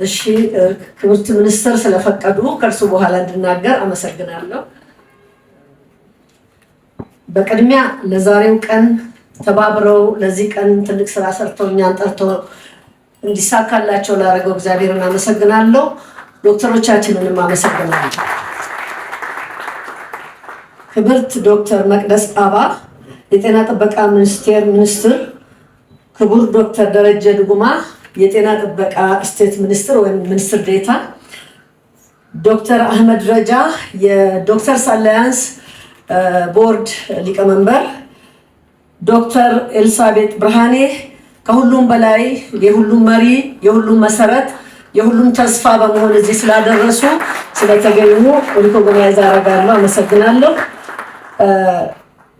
እሺ ክብርት ሚኒስትር ስለፈቀዱ ከርሱ በኋላ እንድናገር አመሰግናለሁ። በቅድሚያ ለዛሬው ቀን ተባብረው ለዚህ ቀን ትልቅ ስራ ሰርተው እኛን ጠርተው እንዲሳካላቸው ላደረገው እግዚአብሔርን አመሰግናለሁ። ዶክተሮቻችንንም አመሰግናለሁ። ክብርት ዶክተር መቅደስ ዳባ የጤና ጥበቃ ሚኒስቴር ሚኒስትር፣ ክቡር ዶክተር ደረጀ ድጉማ የጤና ጥበቃ ስቴት ሚኒስትር ወይም ሚኒስትር ዴታ፣ ዶክተር አህመድ ረጃ የዶክተርስ አላያንስ ቦርድ ሊቀመንበር፣ ዶክተር ኤልሳቤጥ ብርሃኔ ከሁሉም በላይ የሁሉም መሪ የሁሉም መሰረት የሁሉም ተስፋ በመሆን እዚህ ስላደረሱ ስለተገኙ ሪኮግናይዝ አደርጋለሁ። አመሰግናለሁ።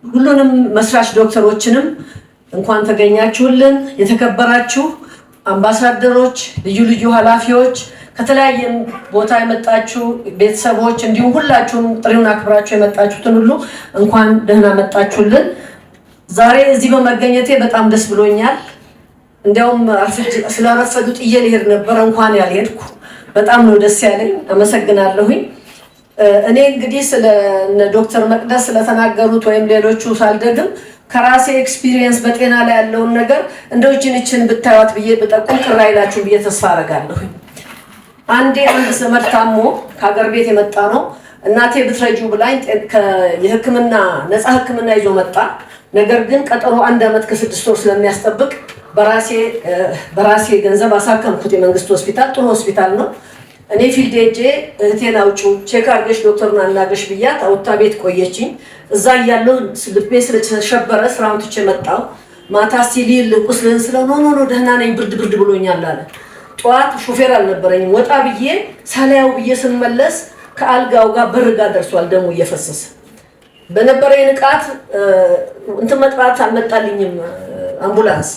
ሁሉንም መስራች ዶክተሮችንም እንኳን ተገኛችሁልን። የተከበራችሁ አምባሳደሮች፣ ልዩ ልዩ ኃላፊዎች፣ ከተለያየ ቦታ የመጣችሁ ቤተሰቦች እንዲሁም ሁላችሁም ጥሪውን አክብራችሁ የመጣችሁትን ሁሉ እንኳን ደህና መጣችሁልን። ዛሬ እዚህ በመገኘቴ በጣም ደስ ብሎኛል። እንዲያውም ስለረፈዱ ጥዬ ልሄድ ነበር፣ እንኳን ያልሄድኩ በጣም ነው ደስ ያለኝ። አመሰግናለሁኝ። እኔ እንግዲህ ስለ ዶክተር መቅደስ ስለተናገሩት ወይም ሌሎቹ ሳልደግም ከራሴ ኤክስፒሪየንስ በጤና ላይ ያለውን ነገር እንደው እችን ብታዩት ብዬ ብጠቁም ቅር አይላችሁ ብዬ ተስፋ አደርጋለሁኝ። አንድ ዘመድ ታሞ ከሀገር ቤት የመጣ ነው። እናቴ ብትረጁ ብላኝ የሕክምና ነፃ ሕክምና ይዞ መጣ። ነገር ግን ቀጠሮ 1 ዓመት ከ6 ወር ስለሚያስጠብቅ በራሴ ገንዘብ አሳከምኩት። የመንግስት ሆስፒታል ጥሩ ሆስፒታል ነው። እኔ ፊልድ ሄጄ እህቴን አውጪው ቼክ አድርገሽ ዶክተሩን አናገሽ ብያት አውጥታ ቤት ቆየችኝ። እዛ እያለሁ ልቤ ስለተሸበረ ስራውን ትቼ መጣሁ። ማታ ሲሊል ቁስልን ስለው ኖ ደህና ነኝ ብርድ ብሎኛል አለ። ጠዋት ሹፌር አልነበረኝም። ወጣ ብዬ ሳላያው ብዬ ስመለስ ከአልጋው ጋር በር ጋር ደርሷል፣ ደሙ እየፈሰሰ በነበረኝ ንቃት እንትን መጥራት አልመጣልኝም አምቡላንስ።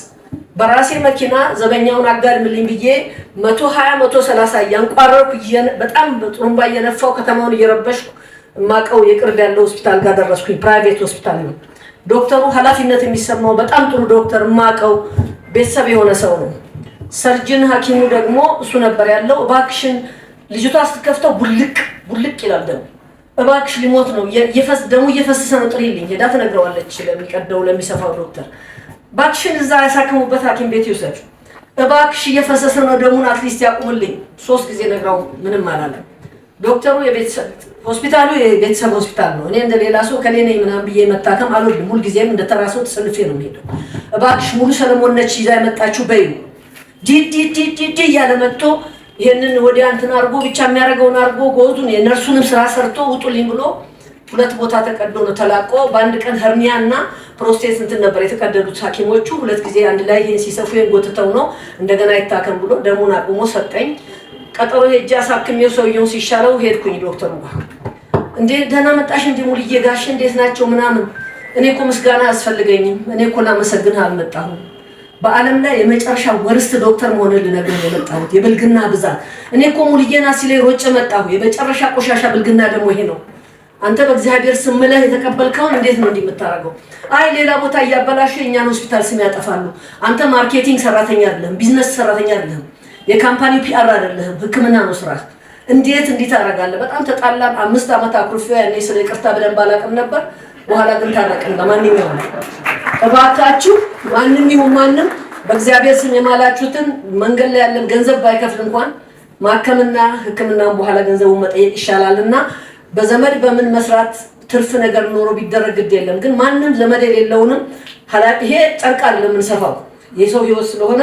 በራሴ መኪና ዘበኛውን አጋድምልኝ ብዬ 120 130 እያንቋረርኩ በጣም ጥሩምባ እየነፋው ከተማውን እየረበሽኩ ማቀው የቅርብ ያለው ሆስፒታል ጋር ደረስኩኝ። ፕራይቬት ሆስፒታል ነው። ዶክተሩ ኃላፊነት የሚሰማው በጣም ጥሩ ዶክተር ማቀው ቤተሰብ የሆነ ሰው ነው። ሰርጅን ሐኪሙ ደግሞ እሱ ነበር ያለው። እባክሽን ልጅቷ ስትከፍተው ቡልቅ ይላል ደሙ። እባክሽ ሊሞት ነው ደሙ እየፈሰሰ ነው ጥሪልኝ። ሄዳ ትነግረዋለች ለሚቀደው ለሚሰፋው ዶክተር። እባክሽን እዛ ያሳክሙበት ሐኪም ቤት ይውሰድ። እባክሽ እየፈሰሰ ነው ደሙን አትሊስት ያቁምልኝ። 3 ጊዜ ነግራው ምንም አላለም። ዶክተሩ ሆስፒታሉ የቤተሰብ ሆስፒታል ነው። እኔ እንደሌላ ሰው ከኔ ነኝ ምናምን ብዬ መታከም አልወድም። ሁልጊዜም እንደተራሰው ተሰልፌ ነው የምሄደው። እባክሽ ሙሉ ሰለሞን ነች ይዛ የመጣችው በይ ዲዲ እያለ መጥቶ ይሄንን ወዲያ እንትን አድርጎ ብቻ የሚያደርገውን አድርጎ ጎዙን የነርሱንም ስራ ሰርቶ ውጡልኝ ብሎ 2 ቦታ ተቀዶ ነው ተላቆ። በአንድ ቀን ሄርኒያ እና ፕሮስቴት እንትን ነበር የተቀደዱት ሐኪሞቹ 2 ጊዜ አንድ ላይ ይሄን ሲሰፉ ጎትተው ነው እንደገና ይታከም ብሎ ደሙን አቁሞ ሰጠኝ። ቀጠሮ ሄጄ አሳክሜው ሰውየውን ሲሻለው ሄድኩኝ ዶክተሩ ጋር። እንዴ ደህና መጣሽ እንዴ ሙልዬ ጋሽ እንዴት ናቸው ምናምን። እኔ እኮ ምስጋና አያስፈልገኝም። እኔ እኮ ላመሰግንህ አልመጣሁም። በዓለም ላይ የመጨረሻ ወርስት ዶክተር መሆንን ልነግርህ ነው የመጣሁት። የብልግና ብዛት። እኔ እኮ ሙልዬና ሲለኝ ሮጬ መጣሁ። የመጨረሻ ቆሻሻ ብልግና ደግሞ ይሄ ነው። አንተ በእግዚአብሔር ስም ብለህ የተቀበልከውን እንዴት ነው እንዲምታረገው? አይ ሌላ ቦታ እያበላሸ እኛን ሆስፒታል ስም ያጠፋሉ። አንተ ማርኬቲንግ ሰራተኛ አይደለም፣ ቢዝነስ ሰራተኛ አይደለም፣ የካምፓኒው ፒአር አይደለም፣ ህክምና ነው ስራ። እንዴት ታደርጋለህ? በጣም ተጣላን። 5 ዓመት አኩርፌው ያኔ ስለ ይቅርታ ብለን ባላቅም ነበር። በኋላ ግን ታረቅን። ለማንኛውም እባካችሁ ማንም ይሁን ማንም በእግዚአብሔር ስም የማላችሁትን መንገድ ላይ ያለን ገንዘብ ባይከፍል እንኳን ማከምና ህክምናውን በኋላ ገንዘቡን መጠየቅ ይሻላልና በዘመድ በምን መስራት ትርፍ ነገር ኖሮ ቢደረግ ግድ የለም። ግን ማንም ዘመድ የሌለውንም ይሄ ጨርቅ አይደለም የምንሰፋው የሰው ህይወት ስለሆነ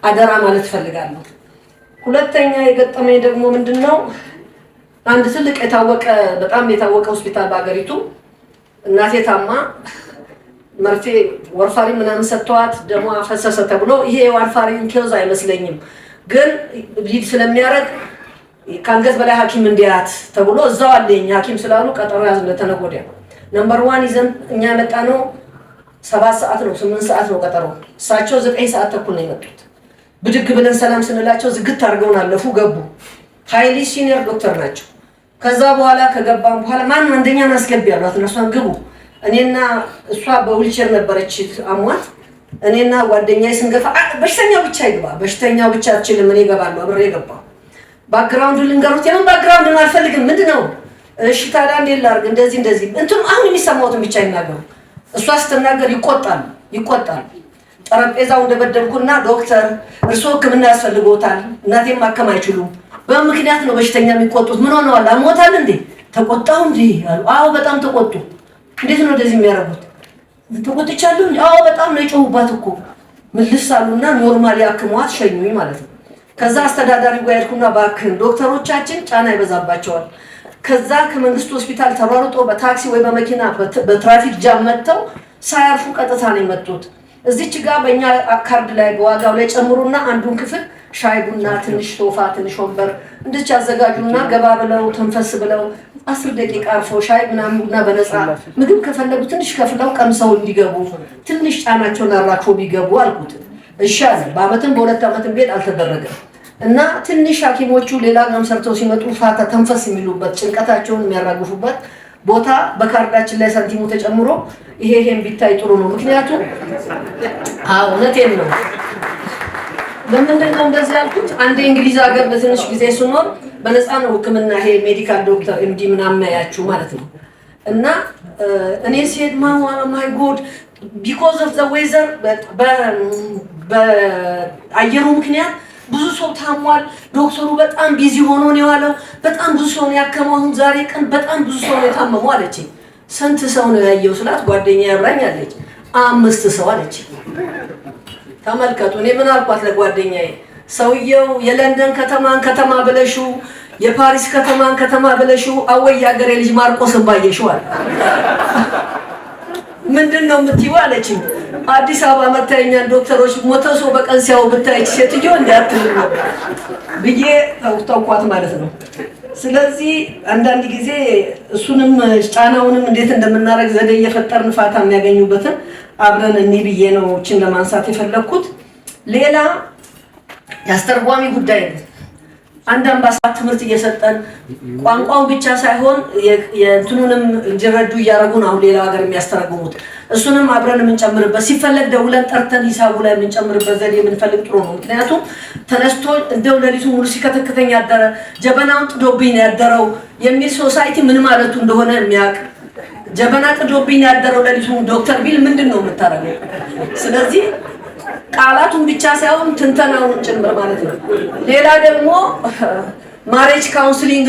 አደራ ማለት ፈልጋለሁ። ሁለተኛ የገጠመኝ ደግሞ ምንድነው? አንድ ትልቅ በጣም የታወቀ ሆስፒታል በአገሪቱ እናቴ ታማ መርፌ ወርፋሪ ምናምን ሰጥቷት ደሟ ፈሰሰ ተብሎ ይሄ ወርፋሪን ኬዝ አይመስለኝም ግን ሊድ ስለሚያረግ ከአንገት በላይ ሐኪም እንዲያት ተብሎ እዛው አለኝ ሐኪም ስላሉ ቀጠሮ ያዝነ ተነጎዲያ ነምበር 1 ይዘን እኛ መጣ ነው 7 ሰዓት ነው 8 ሰዓት ነው ቀጠሮ። እሳቸው 9 ሰዓት ተኩል ነው የመጡት። ብድግ ብለን ሰላም ስንላቸው ዝግት አድርገውን አለፉ ገቡ። ሃይሊ ሲኒየር ዶክተር ናቸው። ከዛ በኋላ ከገባን በኋላ ማን አንደኛን አስገቢ ያሏት እነሷን ግቡ። እኔና እሷ በዊልቸር ነበረች አሟት። እኔና ጓደኛዬ ስንገፋ በሽተኛው ብቻ ይግባ በሽተኛው ብቻ አትችልም እኔ እገባለሁ አብሬ ገባሁ። ባክግራውንድ ልንገሩት የምን ባክግራውንድ ነው አልፈልግም ምንድነው እሺ ታዲያ እንዴት ላድርግ እንደዚህ እንትን አሁን የሚሰማውትን ብቻ ይናገሩ እሷ ስትናገር ይቆጣል ጠረጴዛው እንደበደልኩና ዶክተር እርሶ ህክምና ያስፈልጎታል እናቴም ማከም አይችሉም በምክንያት ነው በሽተኛ የሚቆጡት ምን ሆነዋል አሞታል እንዴ ተቆጣው እንዴ አዎ በጣም ተቆጡ እንዴት ነው እንደዚህ የሚያረጉት ተቆጥቻለሁ አዎ በጣም ነው የጮሁባት እኮ ምልሳሉና ኖርማሊ አክሟት ሸኙኝ ማለት ነው ከዛ አስተዳዳሪው ጋር ሄድኩና ባክን ዶክተሮቻችን ጫና ይበዛባቸዋል ከዛ ከመንግስት ሆስፒታል ተሯሩጦ በታክሲ ወይ በመኪና በትራፊክ ጃም መጥተው ሳያርፉ ቀጥታ ነው የመጡት እዚች ጋር በእኛ ካርድ ላይ በዋጋው ላይ ጨምሩና አንዱን ክፍል ሻይ ቡና ትንሽ ሶፋ ትንሽ ወንበር እንድች ያዘጋጁና ገባ ብለው ተንፈስ ብለው 10 ደቂቃ አርፈው ሻይ ምናምን ቡና በነፃ ምግብ ከፈለጉ ትንሽ ከፍለው ቀምሰው እንዲገቡ ትንሽ ጫናቸውን አራክፎ ቢገቡ አልኩት እሺ አለ በአመትም በሁለት አመትም ቤት አልተደረገም እና ትንሽ ሐኪሞቹ ሌላ ጋም ሰርተው ሲመጡ ፋታ ተንፈስ የሚሉበት ጭንቀታቸውን የሚያራግፉበት ቦታ በካርዳችን ላይ ሳንቲሙ ተጨምሮ ይሄን ቢታይ ጥሩ ነው ምክንያቱም እውነቴን ነው ለምንድነው እንደዚህ ያልኩት አንድ እንግሊዝ ሀገር በትንሽ ጊዜ ስኖር በነፃ ነው ህክምና ይሄ ሜዲካል ዶክተር ኤምዲ ምናምን ያያችሁ ማለት ነው እና እኔ ሲሄድ ማይ ጎድ ቢኮዝ ኦፍ ዘ ዌዘር በአየሩ ምክንያት ብዙ ሰው ታሟል ዶክተሩ በጣም ቢዚ ሆኖ ነው ያለው በጣም ብዙ ሰው ነው ያከመው ዛሬ ቀን በጣም ብዙ ሰው ነው የታመመው አለች ስንት ሰው ነው ያየው ስላት ጓደኛዬ አብራኝ አለች 5 ሰው አለች ተመልከቱ እኔ ምን አልኳት ለጓደኛዬ ሰውየው የለንደን ከተማ ብለሹ የፓሪስ ከተማ ብለሹ አወይ ያገሬ ልጅ ማርቆስን ባየሽው አለ ምንድነው የምትይው አለችኝ አዲስ አበባ መታየኛን ዶክተሮች ሞተው ሰው በቀን ሲያው ብታይች ሴትዮ እንዲያትል ነው ብዬ ተውኳት ማለት ነው ስለዚህ አንዳንድ ጊዜ እሱንም ጫናውንም እንዴት እንደምናረግ ዘዴ እየፈጠርን ፋታ የሚያገኙበትን አብረን እኔ ብዬ ነው እቺን ለማንሳት የፈለኩት ሌላ ያስተርጓሚ ጉዳይ ነው አንድ አምባሳደር ትምህርት እየሰጠን ቋንቋው ብቻ ሳይሆን የእንትኑንም እንዲረዱ እያረጉ ነው ሌላ ሀገር የሚያስተረጉሙት እሱንም አብረን የምንጨምርበት ሲፈለግ ደውለን ጠርተን ሂሳቡ ላይ የምንጨምርበት ዘዴ የምንፈልግ ጥሩ ነው ምክንያቱም ተነስቶ እንደው ለሊቱ ሙሉ ሲከተከተኝ ያደረ ጀበናውን ጥዶብኝ ያደረው የሚል ሶሳይቲ ምን ማለቱ እንደሆነ የሚያውቅ ጀበና ጥዶብኝ ያደረው ለሊቱ ዶክተር ቢል ምንድነው የምታረገው ስለዚህ ቃላቱን ብቻ ሳይሆን ትንተናውን ጭምር ማለት ነው ሌላ ደግሞ ማሬጅ ካውንስሊንግ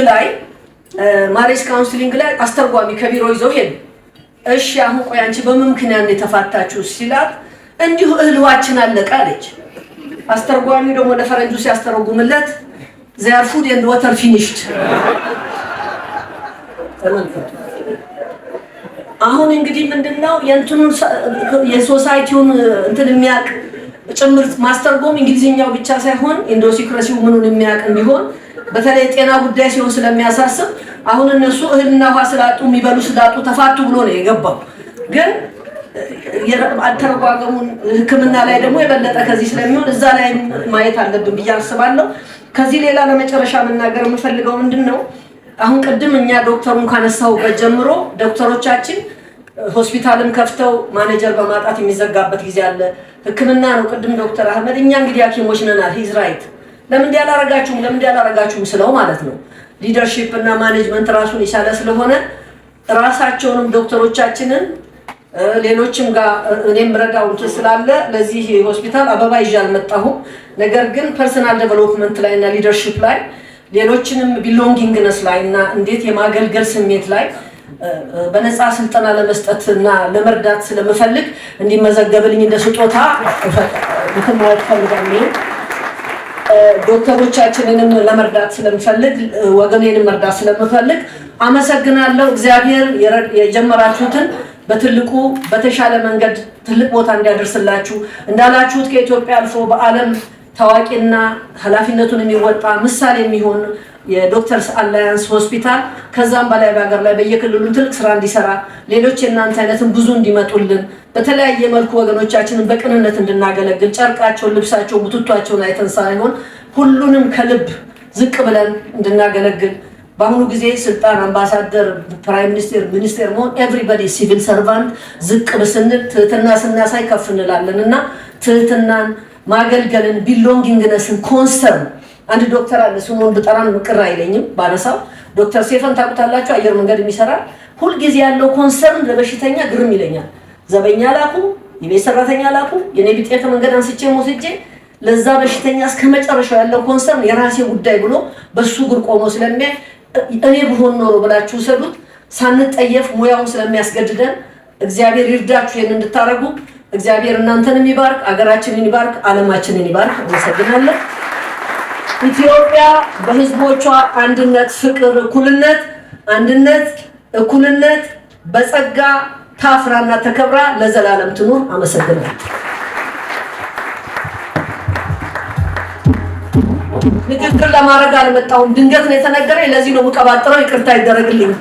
ላይ አስተርጓሚ ከቢሮ ይዘው ሄዱ እሺ አሁን ቆይ አንቺ በምን ምክንያት ነው የተፋታችሁ ሲላት እንዲሁ እህልዋችን አለቀ አለች አስተርጓሚው ደግሞ ለፈረንጁ ሲያስተረጉምለት they are food and water finished አሁን እንግዲህ ምንድነው የእንትኑን የሶሳይቲውን እንትን የሚያቅ ጭምር ማስተርጎም እንግሊዝኛው ብቻ ሳይሆን ኢንዶሲክራሲው ምኑን የሚያቅ ቢሆን በተለይ ጤና ጉዳይ ሲሆን ስለሚያሳስብ አሁን እነሱ እህልና ውሃ ስላጡ የሚበሉ ስላጡ ተፋቱ ብሎ ነው የገባው ግን አተረጓገሙን ህክምና ላይ ደግሞ የበለጠ ከዚህ ስለሚሆን እዛ ላይ ማየት አለብን ብዬ አስባለሁ ከዚህ ሌላ ለመጨረሻ መናገር የምፈልገው ምንድነው አሁን ቀደም እኛ ዶክተሩን ካነሳውበት ጀምሮ ዶክተሮቻችን ሆስፒታልን ከፍተው ማኔጀር በማጣት የሚዘጋበት ጊዜ አለ ህክምና ነው ቀደም ዶክተር አህመድ እኛ እንግዲህ ሐኪሞች ነን ሂዝ ራይት ለምን ያላረጋችሁም ስለው ማለት ነው ሊደርሺፕ እና ማኔጅመንት ራሱን ይሳለ ስለሆነ ራሳቸውንም ዶክተሮቻችንን ሌሎችም ጋር እኔም ረዳው ስላለ ለዚህ ሆስፒታል አበባ ይዣል መጣሁ ነገር ግን ፐርሰናል ዴቨሎፕመንት ላይ እና ሊደርሺፕ ላይ ሌሎችንም ቢሎንጊንግነስ ላይ እና እንዴት የማገልገል ስሜት ላይ በነፃ ስልጠና ለመስጠትና ለመርዳት ስለምፈልግ እንዲመዘገብልኝ እንደ ስጦታ ለተማሪዎች ፈልጋለሁ ዶክተሮቻችንንም ለመርዳት ስለምፈልግ ወገኔንም መርዳት ስለምፈልግ አመሰግናለሁ እግዚአብሔር የጀመራችሁትን በትልቁ በተሻለ መንገድ ትልቅ ቦታ እንዲያደርስላችሁ እንዳላችሁት ከኢትዮጵያ አልፎ በአለም ታዋቂና ኃላፊነቱን የሚወጣ ምሳሌ የሚሆን የዶክተርስ አላያንስ ሆስፒታል ከዛም በላይ በአገር ላይ በየክልሉ ትልቅ ስራ እንዲሰራ ሌሎች የናንተ አይነትን ብዙ እንዲመጡልን በተለያየ መልኩ ወገኖቻችንን በቅንነት እንድናገለግል ጨርቃቸውን ልብሳቸውን ቡትቷቸውን አይተን ሳይሆን ሁሉንም ከልብ ዝቅ ብለን እንድናገለግል በአሁኑ ጊዜ ስልጣን አምባሳደር ፕራይም ሚኒስተር መሆን ኤቭሪባዲ ሲቪል ሰርቫንት ዝቅ በስንል ትህትና ስናሳይ ከፍ እንላለንና ትህትናን ማገልገልን ቢሎንጊንግነስን ኮንሰርን አንድ ዶክተር አለ ስሙን በጠራን ምቅር አይለኝም ባነሳው ዶክተር ሴፈን ታውቁታላችሁ አየር መንገድ የሚሰራ ሁሉ ጊዜ ያለው ኮንሰርን ለበሽተኛ ግርም ይለኛል ዘበኛ ላኩ የቤት ሰራተኛ ላኩ የኔ ቢጤ ከመንገድ አንስቼ ሞስጄ ለዛ በሽተኛ እስከመጨረሻው ያለው ኮንሰርን የራሴ ጉዳይ ብሎ በሱ ግር ቆሞ ስለሚያይ እኔ ብሆን ኖሮ ብላችሁ ሰዱት ሳንጠየፍ ሙያውን ስለሚያስገድደን እግዚአብሔር ይርዳችሁ ይሄን እንድታረጉ እግዚአብሔር እናንተንም ይባርክ አገራችንን ይባርክ ዓለማችንን ይባርክ ወሰግናለሁ ኢትዮጵያ በህዝቦቿ አንድነት ፍቅር እኩልነት አንድነት እኩልነት በጸጋ ታፍራና ተከብራ ለዘላለም ትኑር አመሰግናለሁ ንግግር ለማድረግ አልመጣሁም ድንገት ነው የተነገረኝ ለዚህ ነው መቀባጥረው ይቅርታ ይደረግልኝ